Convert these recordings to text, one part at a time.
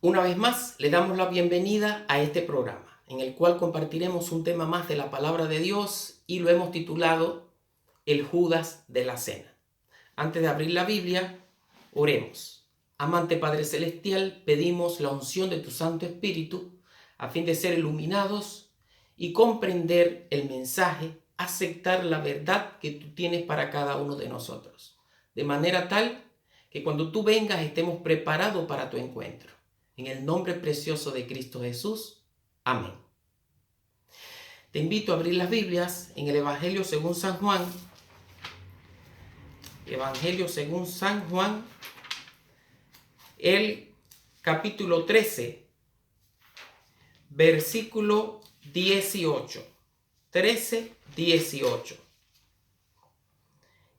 Una vez más, le damos la bienvenida a este programa, en el cual compartiremos un tema más de la palabra de Dios y lo hemos titulado El Judas de la Cena. Antes de abrir la Biblia, oremos. Amante Padre Celestial, pedimos la unción de tu Santo Espíritu a fin de ser iluminados y comprender el mensaje, aceptar la verdad que tú tienes para cada uno de nosotros, de manera tal que cuando tú vengas estemos preparados para tu encuentro. En el nombre precioso de Cristo Jesús. Amén. Te invito a abrir las Biblias en el Evangelio según San Juan. Evangelio según San Juan, el capítulo 13, versículo 18. 13, 18.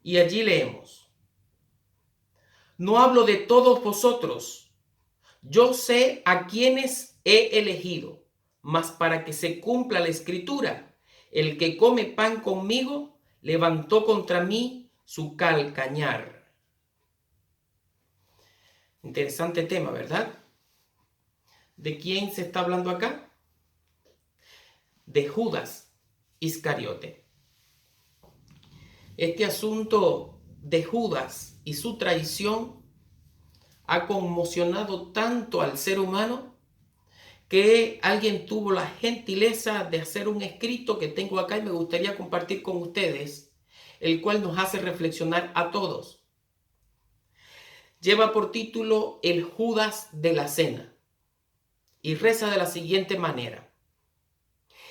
Y allí leemos: No hablo de todos vosotros. Yo sé a quienes he elegido, mas para que se cumpla la escritura, el que come pan conmigo levantó contra mí su calcañar. Interesante tema, ¿verdad? ¿De quién se está hablando acá? De Judas Iscariote. Este asunto de Judas y su traición ha conmocionado tanto al ser humano que alguien tuvo la gentileza de hacer un escrito que tengo acá y me gustaría compartir con ustedes, el cual nos hace reflexionar a todos. Lleva por título El Judas de la Cena y reza de la siguiente manera: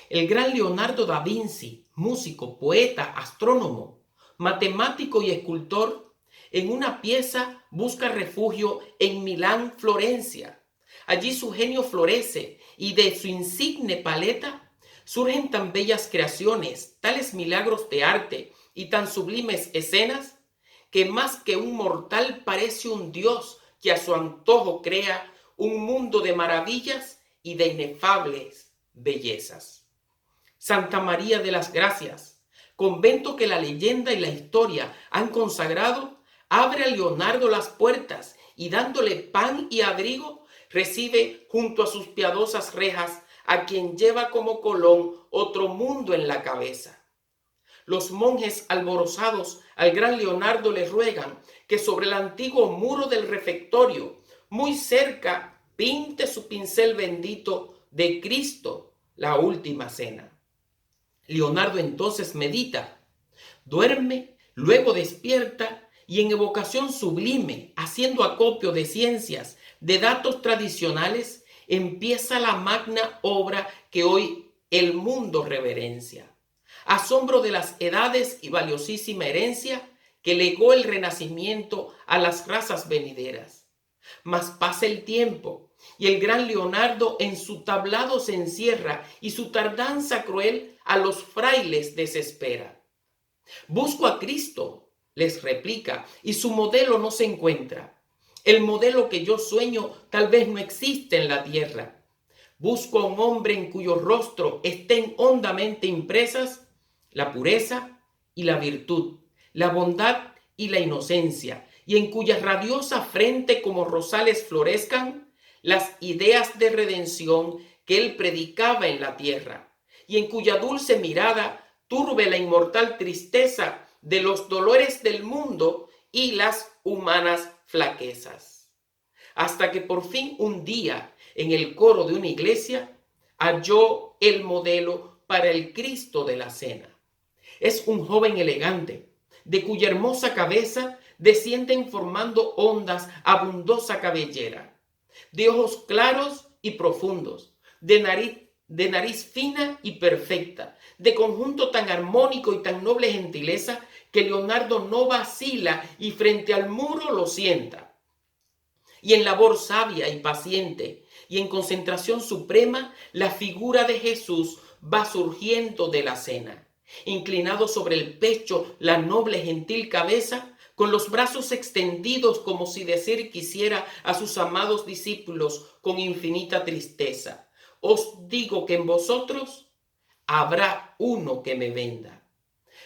El gran Leonardo da Vinci, músico, poeta, astrónomo, matemático y escultor, en una pieza busca refugio en Milán, Florencia. Allí su genio florece y de su insigne paleta surgen tan bellas creaciones, tales milagros de arte y tan sublimes escenas, que más que un mortal parece un dios que a su antojo crea un mundo de maravillas y de inefables bellezas. Santa María de las Gracias, convento que la leyenda y la historia han consagrado, abre a Leonardo las puertas y dándole pan y abrigo, recibe junto a sus piadosas rejas a quien lleva como Colón otro mundo en la cabeza. Los monjes alborozados al gran Leonardo le ruegan que sobre el antiguo muro del refectorio, muy cerca, pinte su pincel bendito de Cristo, la última cena. Leonardo entonces medita, duerme, luego despierta y en evocación sublime, haciendo acopio de ciencias, de datos tradicionales, empieza la magna obra que hoy el mundo reverencia. Asombro de las edades y valiosísima herencia que legó el Renacimiento a las razas venideras. Mas pasa el tiempo y el gran Leonardo en su tablado se encierra y su tardanza cruel a los frailes desespera. Busco a Cristo, les replica, y su modelo no se encuentra. El modelo que yo sueño tal vez no existe en la tierra. Busco a un hombre en cuyo rostro estén hondamente impresas la pureza y la virtud, la bondad y la inocencia, y en cuya radiosa frente como rosales florezcan las ideas de redención que él predicaba en la tierra, y en cuya dulce mirada turbe la inmortal tristeza de los dolores del mundo y las humanas flaquezas. Hasta que por fin un día, en el coro de una iglesia, halló el modelo para el Cristo de la Cena. Es un joven elegante, de cuya hermosa cabeza descienden formando ondas abundosa cabellera, de ojos claros y profundos, de nariz fina y perfecta, de conjunto tan armónico y tan noble gentileza que Leonardo no vacila y frente al muro lo sienta. Y en labor sabia y paciente y en concentración suprema, la figura de Jesús va surgiendo de la cena. Inclinado sobre el pecho la noble gentil cabeza, con los brazos extendidos como si decir quisiera a sus amados discípulos con infinita tristeza: os digo que en vosotros habrá uno que me venda.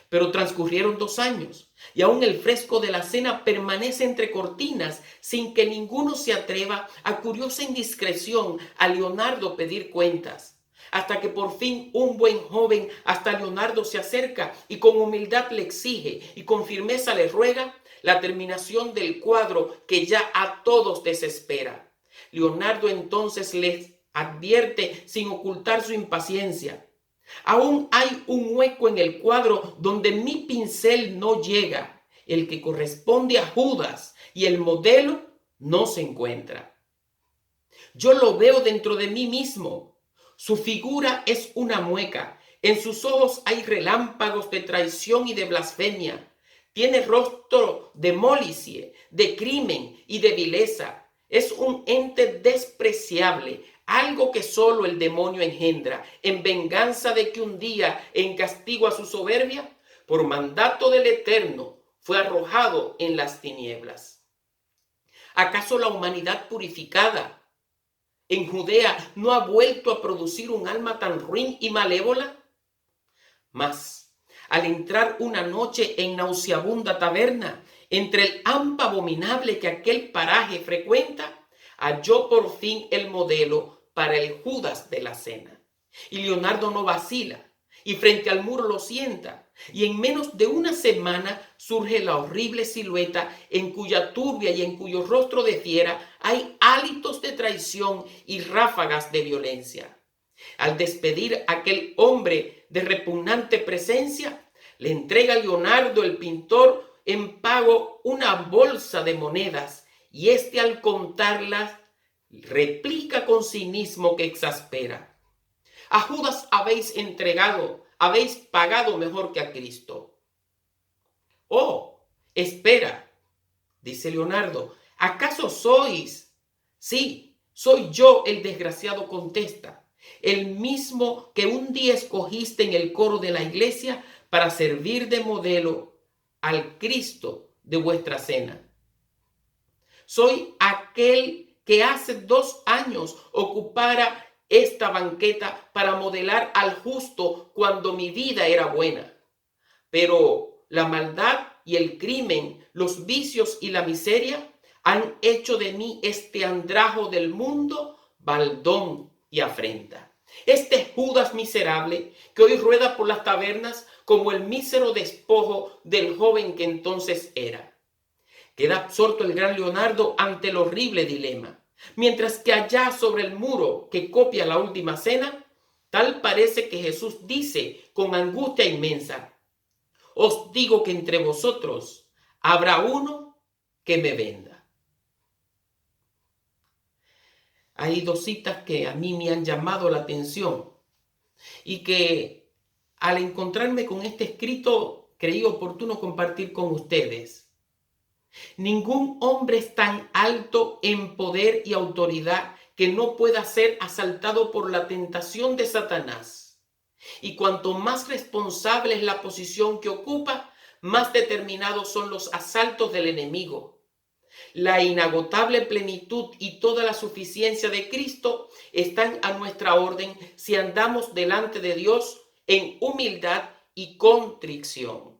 Pero transcurrieron 2 años y aún el fresco de la cena permanece entre cortinas sin que ninguno se atreva a curiosa indiscreción a Leonardo pedir cuentas. Hasta que por fin un buen joven hasta Leonardo se acerca y con humildad le exige y con firmeza le ruega la terminación del cuadro que ya a todos desespera. Leonardo entonces les advierte sin ocultar su impaciencia: aún hay un hueco en el cuadro donde mi pincel no llega, el que corresponde a Judas, y el modelo no se encuentra. Yo lo veo dentro de mí mismo. Su figura es una mueca. En sus ojos hay relámpagos de traición y de blasfemia. Tiene rostro de molicie, de crimen y de vileza. Es un ente despreciable, algo que solo el demonio engendra, en venganza de que un día, en castigo a su soberbia, por mandato del Eterno, fue arrojado en las tinieblas. ¿Acaso la humanidad purificada en Judea no ha vuelto a producir un alma tan ruin y malévola? Mas, al entrar una noche en nauseabunda taberna, entre el hampa abominable que aquel paraje frecuenta, halló por fin el modelo para el Judas de la cena. Y Leonardo no vacila, y frente al muro lo sienta, y en menos de una semana surge la horrible silueta en cuya turbia y en cuyo rostro de fiera hay hálitos de traición y ráfagas de violencia. Al despedir a aquel hombre de repugnante presencia, le entrega a Leonardo el pintor en pago una bolsa de monedas, y éste al contarlas replica con cinismo que exaspera: a Judas habéis entregado, habéis pagado mejor que a Cristo. Oh, espera, dice Leonardo, ¿acaso sois? Sí, soy yo el desgraciado, contesta, el mismo que un día escogiste en el coro de la iglesia para servir de modelo al Cristo de vuestra cena. Soy aquel que hace 2 años ocupara esta banqueta para modelar al justo cuando mi vida era buena. Pero la maldad y el crimen, los vicios y la miseria han hecho de mí este andrajo del mundo, baldón y afrenta. Este Judas miserable que hoy rueda por las tabernas como el mísero despojo del joven que entonces era. Queda absorto el gran Leonardo ante el horrible dilema. Mientras que allá sobre el muro que copia la última cena, tal parece que Jesús dice con angustia inmensa: os digo que entre vosotros habrá uno que me venda. Hay 2 citas que a mí me han llamado la atención y que al encontrarme con este escrito creí oportuno compartir con ustedes. Ningún hombre es tan alto en poder y autoridad que no pueda ser asaltado por la tentación de Satanás. Y cuanto más responsable es la posición que ocupa, más determinados son los asaltos del enemigo. La inagotable plenitud y toda la suficiencia de Cristo están a nuestra orden si andamos delante de Dios en humildad y contrición.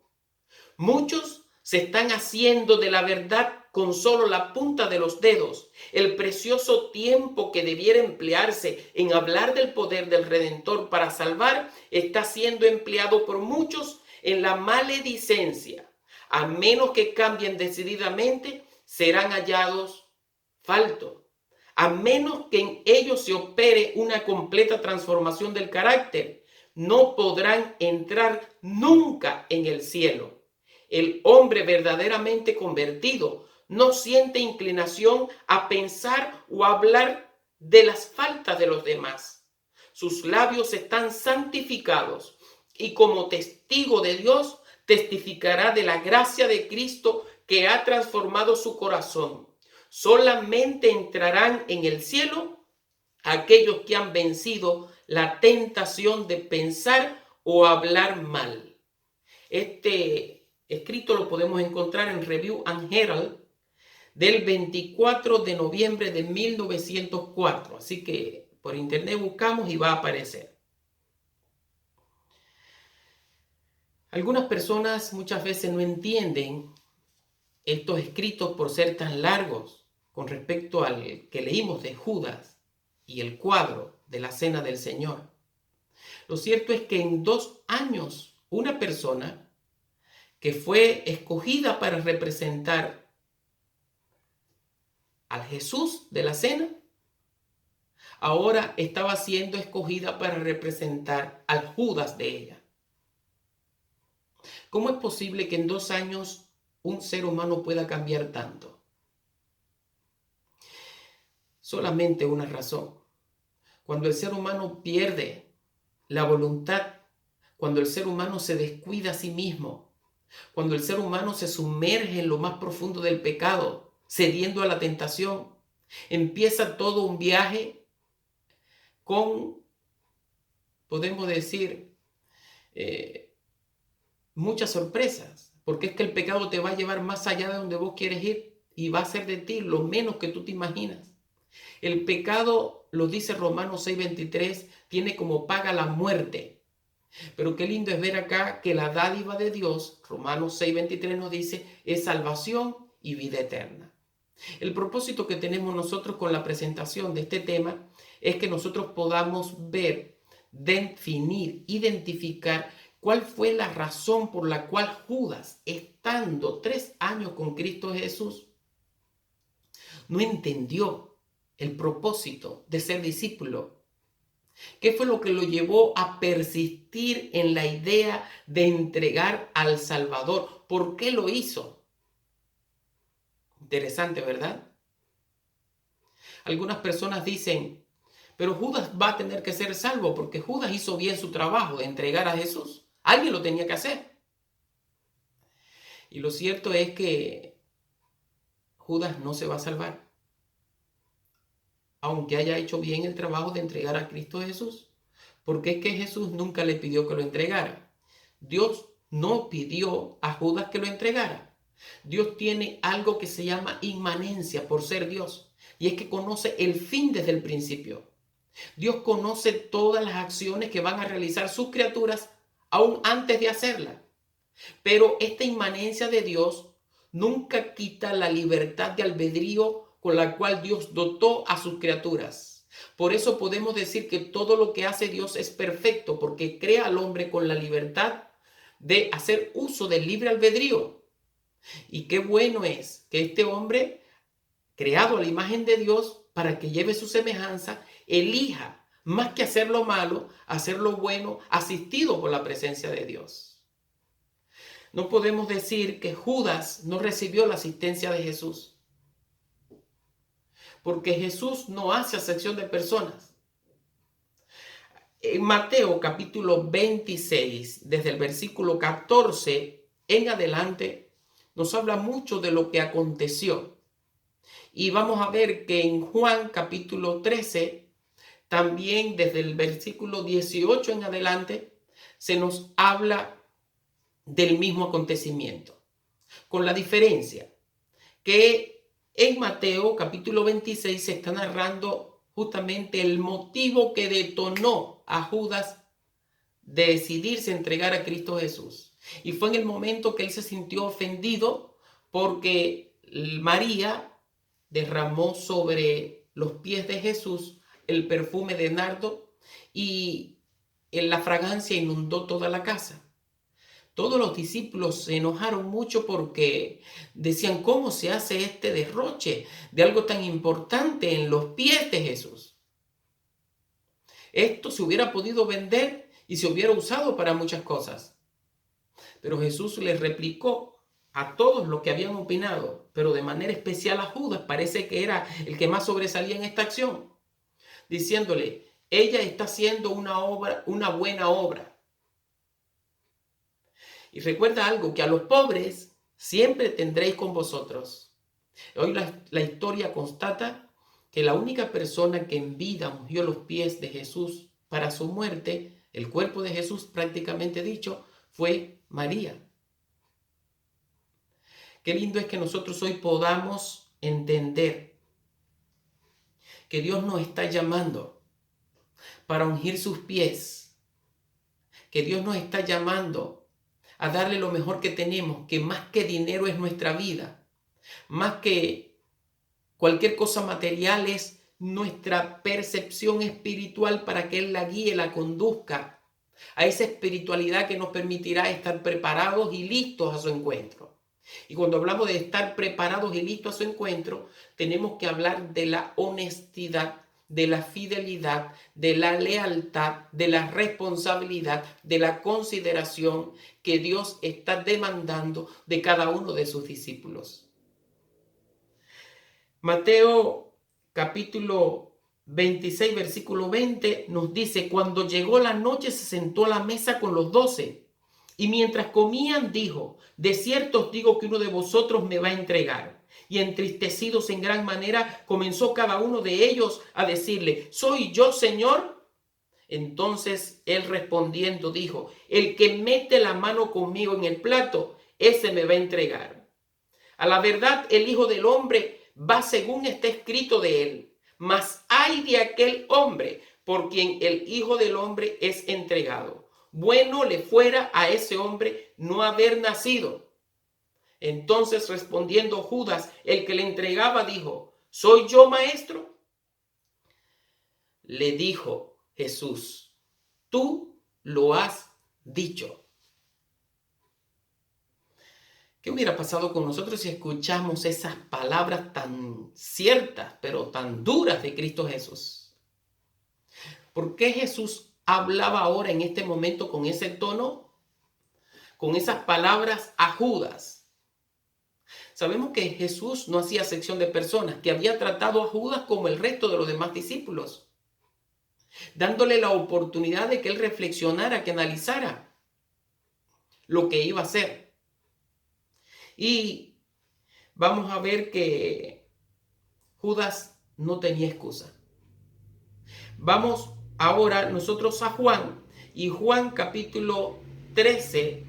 Muchos se están haciendo de la verdad con solo la punta de los dedos. El precioso tiempo que debiera emplearse en hablar del poder del Redentor para salvar está siendo empleado por muchos en la maledicencia. A menos que cambien decididamente, serán hallados faltos. A menos que en ellos se opere una completa transformación del carácter, no podrán entrar nunca en el cielo. El hombre verdaderamente convertido no siente inclinación a pensar o a hablar de las faltas de los demás. Sus labios están santificados y como testigo de Dios testificará de la gracia de Cristo que ha transformado su corazón. Solamente entrarán en el cielo aquellos que han vencido la tentación de pensar o hablar mal. Este escrito lo podemos encontrar en Review and Herald del 24 de noviembre de 1904. Así que por internet buscamos y va a aparecer. Algunas personas muchas veces no entienden estos escritos por ser tan largos con respecto al que leímos de Judas y el cuadro de la cena del Señor. Lo cierto es que en 2 años una persona que fue escogida para representar al Jesús de la cena, ahora estaba siendo escogida para representar al Judas de ella. ¿Cómo es posible que en 2 años un ser humano pueda cambiar tanto? Solamente una razón. Cuando el ser humano pierde la voluntad, cuando el ser humano se descuida a sí mismo, cuando el ser humano se sumerge en lo más profundo del pecado, cediendo a la tentación, empieza todo un viaje con, podemos decir, muchas sorpresas, porque es que el pecado te va a llevar más allá de donde vos quieres ir y va a hacer de ti lo menos que tú te imaginas. El pecado, lo dice Romanos 6:23, tiene como paga la muerte. Pero qué lindo es ver acá que la dádiva de Dios, Romanos 6:23 nos dice, es salvación y vida eterna. El propósito que tenemos nosotros con la presentación de este tema es que nosotros podamos ver, definir, identificar cuál fue la razón por la cual Judas, estando 3 años con Cristo Jesús, no entendió el propósito de ser discípulo. ¿Qué fue lo que lo llevó a persistir en la idea de entregar al Salvador? ¿Por qué lo hizo? Interesante, ¿verdad? Algunas personas dicen, pero Judas va a tener que ser salvo porque Judas hizo bien su trabajo de entregar a Jesús. Alguien lo tenía que hacer. Y lo cierto es que Judas no se va a salvar, aunque haya hecho bien el trabajo de entregar a Cristo Jesús. Porque es que Jesús nunca le pidió que lo entregara. Dios no pidió a Judas que lo entregara. Dios tiene algo que se llama inmanencia por ser Dios. Y es que conoce el fin desde el principio. Dios conoce todas las acciones que van a realizar sus criaturas aún antes de hacerlas. Pero esta inmanencia de Dios nunca quita la libertad de albedrío con la cual Dios dotó a sus criaturas. Por eso podemos decir que todo lo que hace Dios es perfecto, porque crea al hombre con la libertad de hacer uso del libre albedrío. Y qué bueno es que este hombre, creado a la imagen de Dios, para que lleve su semejanza, elija, más que hacer lo malo, hacer lo bueno, asistido por la presencia de Dios. No podemos decir que Judas no recibió la asistencia de Jesús, porque Jesús no hace acepción de personas. En Mateo capítulo 26, desde el versículo 14 en adelante, nos habla mucho de lo que aconteció. Y vamos a ver que en Juan capítulo 13, también desde el versículo 18 en adelante, se nos habla del mismo acontecimiento, con la diferencia que en Mateo capítulo 26 se está narrando justamente el motivo que detonó a Judas de decidirse entregar a Cristo Jesús. Y fue en el momento que él se sintió ofendido porque María derramó sobre los pies de Jesús el perfume de nardo y la fragancia inundó toda la casa. Todos los discípulos se enojaron mucho porque decían, ¿cómo se hace este derroche de algo tan importante en los pies de Jesús? Esto se hubiera podido vender y se hubiera usado para muchas cosas. Pero Jesús les replicó a todos los que habían opinado, pero de manera especial a Judas, parece que era el que más sobresalía en esta acción, diciéndole, ella está haciendo una buena obra. Y recuerda algo, que a los pobres siempre tendréis con vosotros. Hoy la historia constata que la única persona que en vida ungió los pies de Jesús para su muerte, el cuerpo de Jesús prácticamente dicho, fue María. Qué lindo es que nosotros hoy podamos entender que Dios nos está llamando para ungir sus pies, que Dios nos está llamando a darle lo mejor que tenemos, que más que dinero es nuestra vida, más que cualquier cosa material es nuestra percepción espiritual para que Él la guíe, la conduzca a esa espiritualidad que nos permitirá estar preparados y listos a su encuentro. Y cuando hablamos de estar preparados y listos a su encuentro, tenemos que hablar de la honestidad, de la fidelidad, de la lealtad, de la responsabilidad, de la consideración que Dios está demandando de cada uno de sus discípulos. Mateo capítulo 26, versículo 20 nos dice: cuando llegó la noche se sentó a la mesa con los 12 y mientras comían dijo: de cierto os digo que uno de vosotros me va a entregar. Y entristecidos en gran manera comenzó cada uno de ellos a decirle: ¿soy yo, Señor? Entonces él respondiendo dijo: el que mete la mano conmigo en el plato, ese me va a entregar. A la verdad, el Hijo del Hombre va según está escrito de él. Mas ay de aquel hombre por quien el Hijo del Hombre es entregado. Bueno le fuera a ese hombre no haber nacido. Entonces respondiendo Judas, el que le entregaba, dijo: ¿soy yo, maestro? Le dijo Jesús: tú lo has dicho. ¿Qué hubiera pasado con nosotros si escuchamos esas palabras tan ciertas, pero tan duras de Cristo Jesús? ¿Por qué Jesús hablaba ahora en este momento con ese tono, con esas palabras a Judas? Sabemos que Jesús no hacía acepción de personas, que había tratado a Judas como el resto de los demás discípulos, dándole la oportunidad de que él reflexionara, que analizara lo que iba a hacer. Y vamos a ver que Judas no tenía excusa. Vamos ahora nosotros a Juan, y Juan capítulo 13,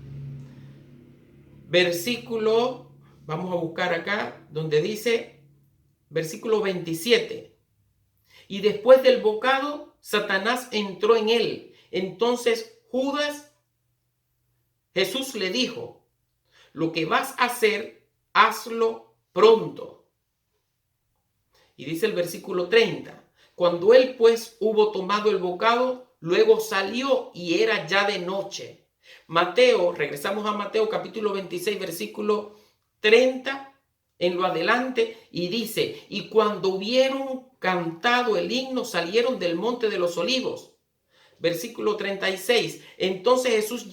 versículo, vamos a buscar acá, donde dice, versículo 27. Y después del bocado, Satanás entró en él. Entonces Jesús le dijo: lo que vas a hacer, hazlo pronto. Y dice el versículo 30. Cuando él pues hubo tomado el bocado, luego salió y era ya de noche. Regresamos a Mateo capítulo 26, versículo 30 en lo adelante, y dice: y cuando hubieron cantado el himno, salieron del monte de los olivos. Versículo 36. Entonces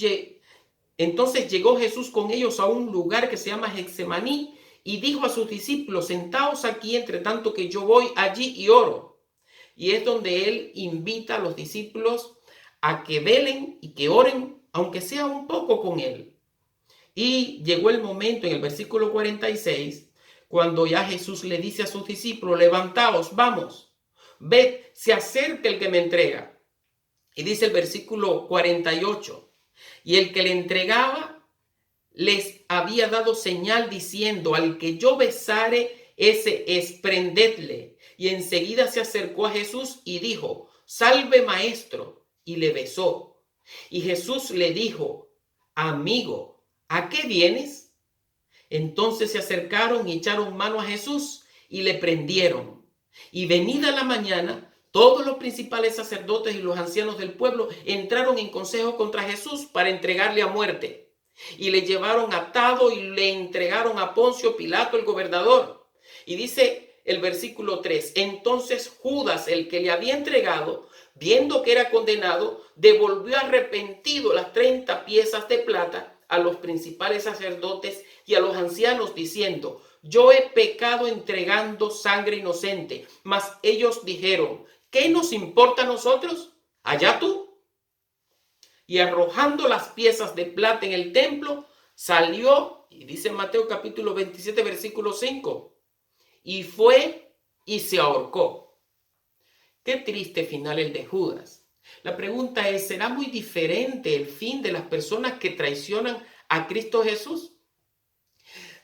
llegó Jesús con ellos a un lugar que se llama Getsemaní y dijo a sus discípulos: sentaos aquí entre tanto que yo voy allí y oro. Y es donde él invita a los discípulos a que velen y que oren, aunque sea un poco con él. Y llegó el momento en el versículo 46, cuando ya Jesús le dice a sus discípulos: levantaos, vamos, ved, se acerca el que me entrega. Y dice el versículo 48, y el que le entregaba les había dado señal diciendo: al que yo besare, ese es, prendedle. Y enseguida se acercó a Jesús y dijo: salve, maestro, y le besó. Y Jesús le dijo: amigo, ¿a qué vienes? Entonces se acercaron y echaron mano a Jesús y le prendieron. Y venida la mañana, todos los principales sacerdotes y los ancianos del pueblo entraron en consejo contra Jesús para entregarle a muerte. Y le llevaron atado y le entregaron a Poncio Pilato, el gobernador. Y dice el versículo 3, entonces Judas, el que le había entregado, viendo que era condenado, devolvió arrepentido las 30 piezas de plata a los principales sacerdotes y a los ancianos, diciendo: yo he pecado entregando sangre inocente. Mas ellos dijeron: ¿qué nos importa a nosotros? Allá tú. Y arrojando las piezas de plata en el templo, salió, y dice Mateo capítulo 27, versículo 5, y fue y se ahorcó. Qué triste final el de Judas. La pregunta es: ¿será muy diferente el fin de las personas que traicionan a Cristo Jesús?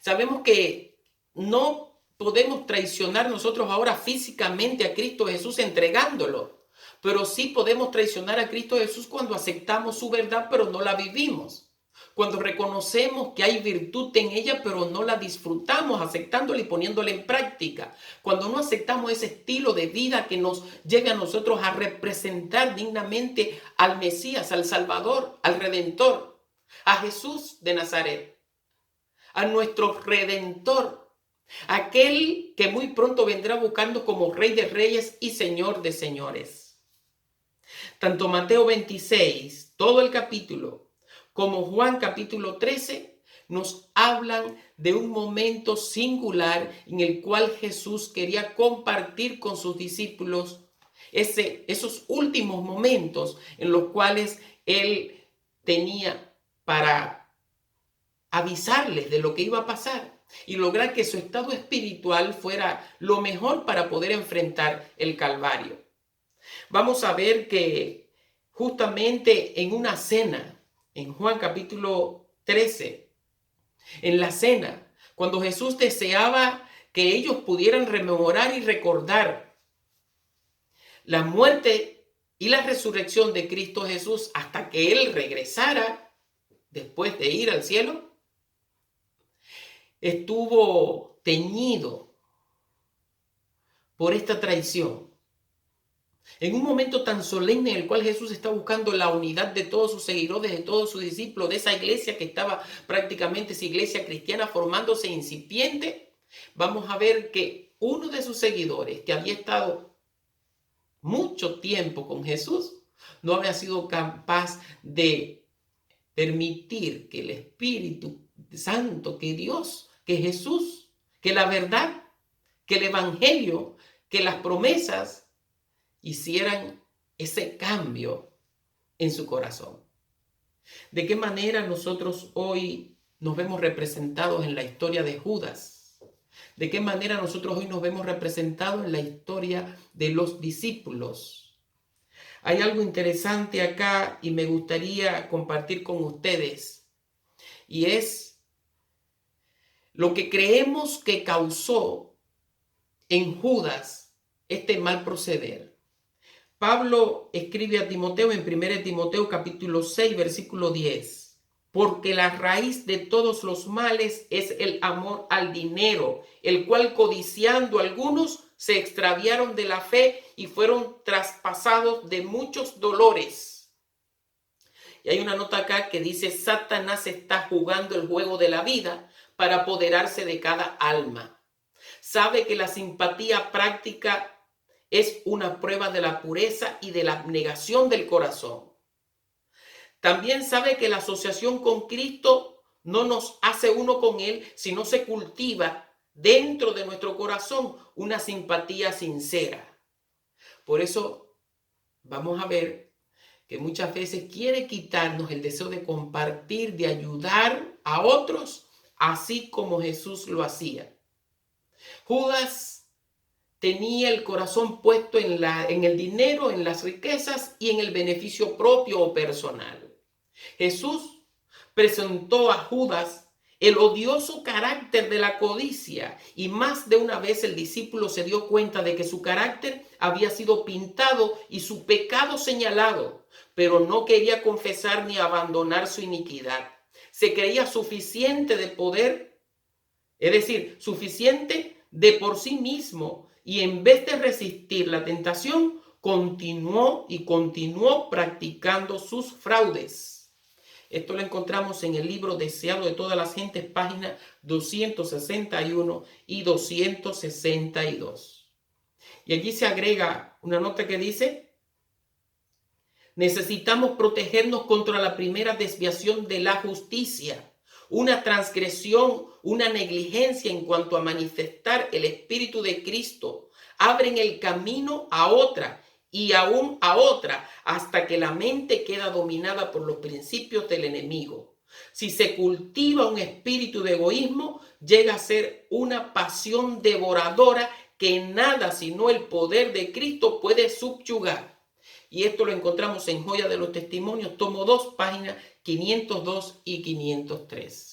Sabemos que no podemos traicionar nosotros ahora físicamente a Cristo Jesús entregándolo, pero sí podemos traicionar a Cristo Jesús cuando aceptamos su verdad pero no la vivimos. cuando reconocemos que hay virtud en ella, pero no la disfrutamos aceptándola y poniéndola en práctica. Cuando no aceptamos ese estilo de vida que nos lleve a nosotros a representar dignamente al Mesías, al Salvador, al Redentor, a Jesús de Nazaret, a nuestro Redentor, aquel que muy pronto vendrá buscando como Rey de Reyes y Señor de Señores. Tanto Mateo 26, todo el capítulo, como Juan capítulo 13, nos hablan de un momento singular en el cual Jesús quería compartir con sus discípulos esos últimos momentos en los cuales Él tenía para avisarles de lo que iba a pasar y lograr que su estado espiritual fuera lo mejor para poder enfrentar el Calvario. Vamos a ver que justamente en una cena, en Juan capítulo 13, en la cena, cuando Jesús deseaba que ellos pudieran rememorar y recordar la muerte y la resurrección de Cristo Jesús hasta que Él regresara después de ir al cielo, estuvo teñido por esta traición. En un momento tan solemne en el cual Jesús está buscando la unidad de todos sus seguidores, de todos sus discípulos, de esa iglesia que estaba prácticamente, esa iglesia cristiana formándose incipiente, vamos a ver que uno de sus seguidores, que había estado mucho tiempo con Jesús, no había sido capaz de permitir que el Espíritu Santo, que Dios, que Jesús, que la verdad, que el Evangelio, que las promesas hicieran ese cambio en su corazón. ¿De qué manera nosotros hoy nos vemos representados en la historia de Judas? ¿De qué manera nosotros hoy nos vemos representados en la historia de los discípulos? Hay algo interesante acá y me gustaría compartir con ustedes, y es lo que creemos que causó en Judas este mal proceder. Pablo escribe a Timoteo en 1 Timoteo capítulo 6, versículo 10. Porque la raíz de todos los males es el amor al dinero, el cual codiciando algunos se extraviaron de la fe y fueron traspasados de muchos dolores. Y hay una nota acá que dice: Satanás está jugando el juego de la vida para apoderarse de cada alma. Sabe que la simpatía práctica es una prueba de la pureza y de la abnegación del corazón. También sabe que la asociación con Cristo no nos hace uno con Él, sino se cultiva dentro de nuestro corazón una simpatía sincera. Por eso vamos a ver que muchas veces quiere quitarnos el deseo de compartir, de ayudar a otros, así como Jesús lo hacía. Judas tenía el corazón puesto en el dinero, en las riquezas y en el beneficio propio o personal. Jesús presentó a Judas el odioso carácter de la codicia y más de una vez el discípulo se dio cuenta de que su carácter había sido pintado y su pecado señalado, pero no quería confesar ni abandonar su iniquidad. Se creía suficiente de poder, es decir, suficiente de por sí mismo, y en vez de resistir la tentación, continuó practicando sus fraudes. Esto lo encontramos en el libro Deseado de todas las gentes, páginas 261 y 262. Y allí se agrega una nota que dice: necesitamos protegernos contra la primera desviación de la justicia, una transgresión, una negligencia en cuanto a manifestar el Espíritu de Cristo. Abren el camino a otra y aún a otra hasta que la mente queda dominada por los principios del enemigo. Si se cultiva un espíritu de egoísmo, llega a ser una pasión devoradora que nada sino el poder de Cristo puede subyugar. Y esto lo encontramos en Joya de los Testimonios, tomo 2, páginas 502 y 503.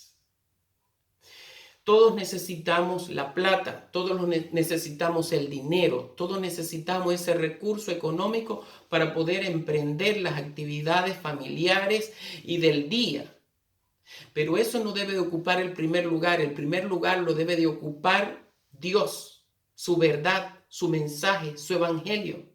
Todos necesitamos la plata, todos necesitamos el dinero, todos necesitamos ese recurso económico para poder emprender las actividades familiares y del día. Pero eso no debe de ocupar el primer lugar. El primer lugar lo debe de ocupar Dios, su verdad, su mensaje, su evangelio.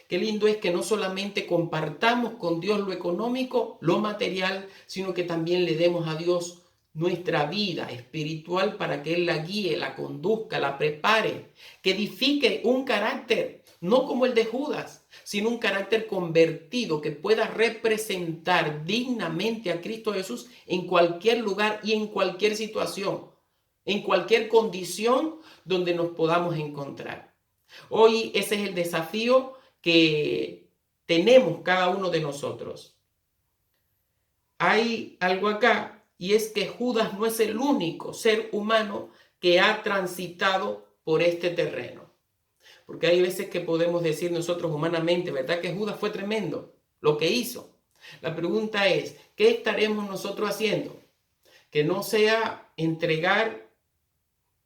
Qué lindo es que no solamente compartamos con Dios lo económico, lo material, sino que también le demos a Dios nuestra vida espiritual para que Él la guíe, la conduzca, la prepare, que edifique un carácter, no como el de Judas, sino un carácter convertido que pueda representar dignamente a Cristo Jesús en cualquier lugar y en cualquier situación, en cualquier condición donde nos podamos encontrar. Hoy ese es el desafío que tenemos cada uno de nosotros. Hay algo acá y es que Judas no es el único ser humano que ha transitado por este terreno. Porque hay veces que podemos decir nosotros humanamente, ¿verdad? Que Judas fue tremendo lo que hizo. La pregunta es, ¿qué estaremos nosotros haciendo? Que no sea entregar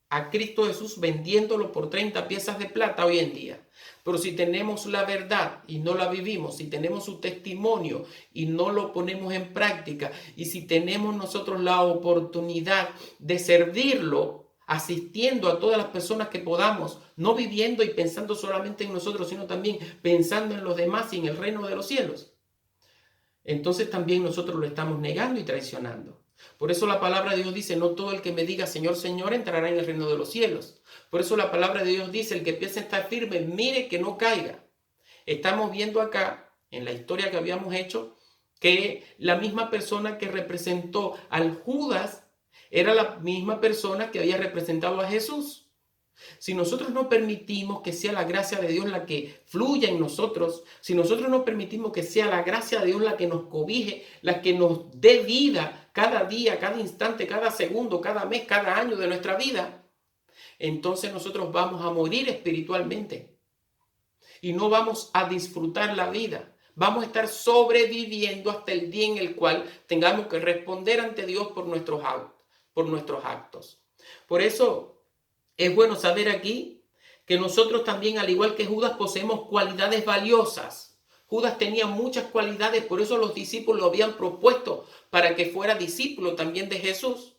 a Cristo Jesús vendiéndolo por 30 piezas de plata hoy en día. Pero si tenemos la verdad y no la vivimos, si tenemos su testimonio y no lo ponemos en práctica, y si tenemos nosotros la oportunidad de servirlo, asistiendo a todas las personas que podamos, no viviendo y pensando solamente en nosotros, sino también pensando en los demás y en el reino de los cielos, entonces también nosotros lo estamos negando y traicionando. Por eso la palabra de Dios dice, no todo el que me diga Señor, Señor entrará en el reino de los cielos. Por eso la palabra de Dios dice, el que piensa estar firme, mire que no caiga. Estamos viendo acá, en la historia que habíamos hecho, que la misma persona que representó al Judas era la misma persona que había representado a Jesús. Si nosotros no permitimos que sea la gracia de Dios la que fluya en nosotros, si nosotros no permitimos que sea la gracia de Dios la que nos cobije, la que nos dé vida cada día, cada instante, cada segundo, cada mes, cada año de nuestra vida, entonces nosotros vamos a morir espiritualmente y no vamos a disfrutar la vida. Vamos a estar sobreviviendo hasta el día en el cual tengamos que responder ante Dios por nuestros actos. Por eso es bueno saber aquí que nosotros también, al igual que Judas, poseemos cualidades valiosas. Judas tenía muchas cualidades, por eso los discípulos lo habían propuesto para que fuera discípulo también de Jesús.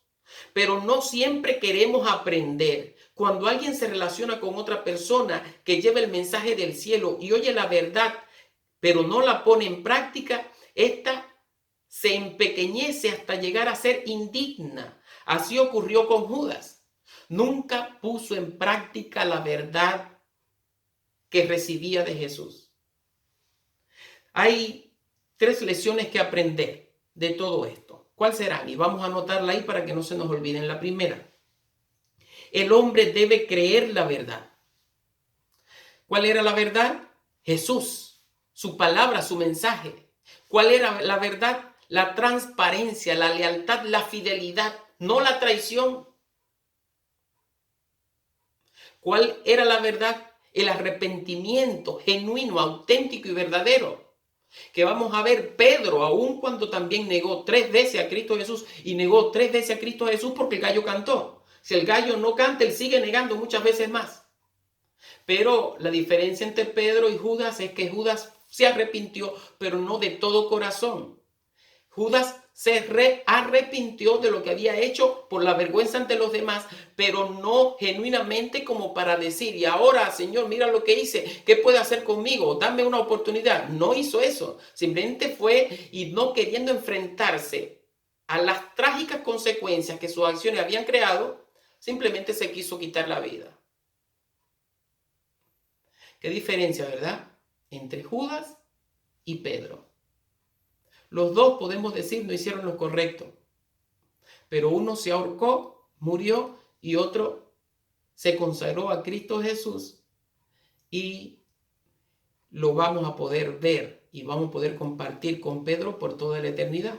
Pero no siempre queremos aprender. Cuando alguien se relaciona con otra persona que lleva el mensaje del cielo y oye la verdad, pero no la pone en práctica, esta se empequeñece hasta llegar a ser indigna. Así ocurrió con Judas. Nunca puso en práctica la verdad que recibía de Jesús. Hay 3 lecciones que aprender de todo esto. ¿Cuáles serán? Y vamos a anotarla ahí para que no se nos olviden. La primera, el hombre debe creer la verdad. ¿Cuál era la verdad? Jesús, su palabra, su mensaje. ¿Cuál era la verdad? La transparencia, la lealtad, la fidelidad, no la traición. ¿Cuál era la verdad? El arrepentimiento genuino, auténtico y verdadero. Que vamos a ver Pedro, aun cuando también negó 3 veces a Cristo Jesús y negó 3 veces a Cristo Jesús porque el gallo cantó. Si el gallo no canta, él sigue negando muchas veces más. Pero la diferencia entre Pedro y Judas es que Judas se arrepintió, pero no de todo corazón. Judas se arrepintió de lo que había hecho por la vergüenza ante los demás, pero no genuinamente como para decir, y ahora, Señor, mira lo que hice, ¿qué puede hacer conmigo? Dame una oportunidad. No hizo eso, simplemente fue y no queriendo enfrentarse a las trágicas consecuencias que sus acciones habían creado, simplemente se quiso quitar la vida. Qué diferencia, ¿verdad? Entre Judas y Pedro. Los dos, podemos decir, no hicieron lo correcto. Pero uno se ahorcó, murió, y otro se consagró a Cristo Jesús. Y lo vamos a poder ver y vamos a poder compartir con Pedro por toda la eternidad.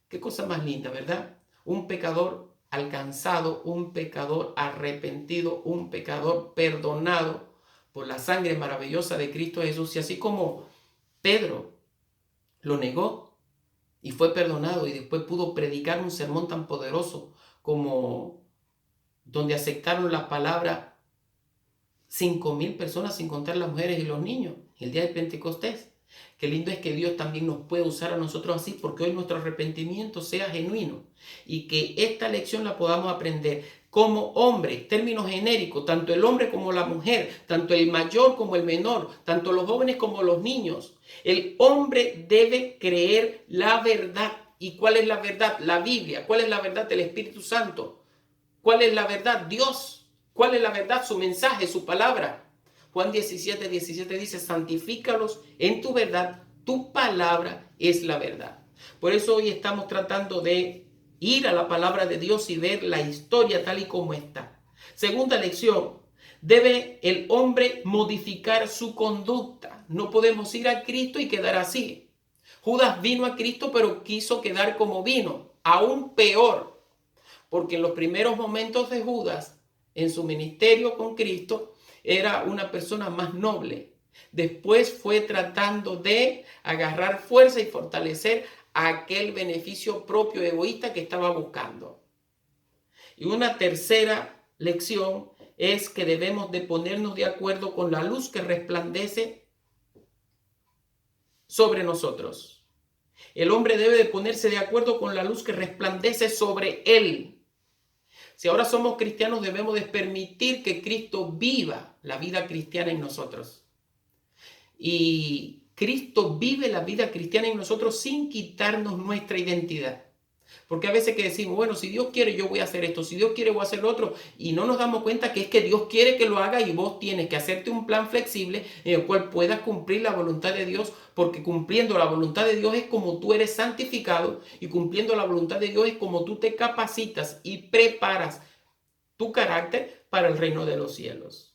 Qué cosa más linda, ¿verdad? Un pecador alcanzado, un pecador arrepentido, un pecador perdonado por la sangre maravillosa de Cristo Jesús. Y así como Pedro lo negó y fue perdonado y después pudo predicar un sermón tan poderoso como donde aceptaron la palabra 5,000 personas sin contar las mujeres y los niños el día de Pentecostés. Qué lindo es que Dios también nos puede usar a nosotros así, porque hoy nuestro arrepentimiento sea genuino y que esta lección la podamos aprender como hombre, términos genéricos, tanto el hombre como la mujer, tanto el mayor como el menor, tanto los jóvenes como los niños. El hombre debe creer la verdad. ¿Y cuál es la verdad? La Biblia. ¿Cuál es la verdad? El Espíritu Santo. ¿Cuál es la verdad? Dios. ¿Cuál es la verdad? Su mensaje, su palabra. Juan 17:17 dice, santifícalos en tu verdad, tu palabra es la verdad. Por eso hoy estamos tratando de ir a la palabra de Dios y ver la historia tal y como está. Segunda lección, debe el hombre modificar su conducta. No podemos ir a Cristo y quedar así. Judas vino a Cristo, pero quiso quedar como vino, aún peor, porque en los primeros momentos de Judas, en su ministerio con Cristo, era una persona más noble. Después fue tratando de agarrar fuerza y fortalecer aquel beneficio propio egoísta que estaba buscando. Y una tercera lección es que debemos de ponernos de acuerdo con la luz que resplandece sobre nosotros. El hombre debe de ponerse de acuerdo con la luz que resplandece sobre él. Si ahora somos cristianos, debemos de permitir que Cristo viva la vida cristiana en nosotros. Y Cristo vive la vida cristiana en nosotros sin quitarnos nuestra identidad. Porque a veces que decimos, bueno, si Dios quiere yo voy a hacer esto, si Dios quiere voy a hacer lo otro, y no nos damos cuenta que es que Dios quiere que lo haga y vos tienes que hacerte un plan flexible en el cual puedas cumplir la voluntad de Dios, porque cumpliendo la voluntad de Dios es como tú eres santificado y cumpliendo la voluntad de Dios es como tú te capacitas y preparas tu carácter para el reino de los cielos.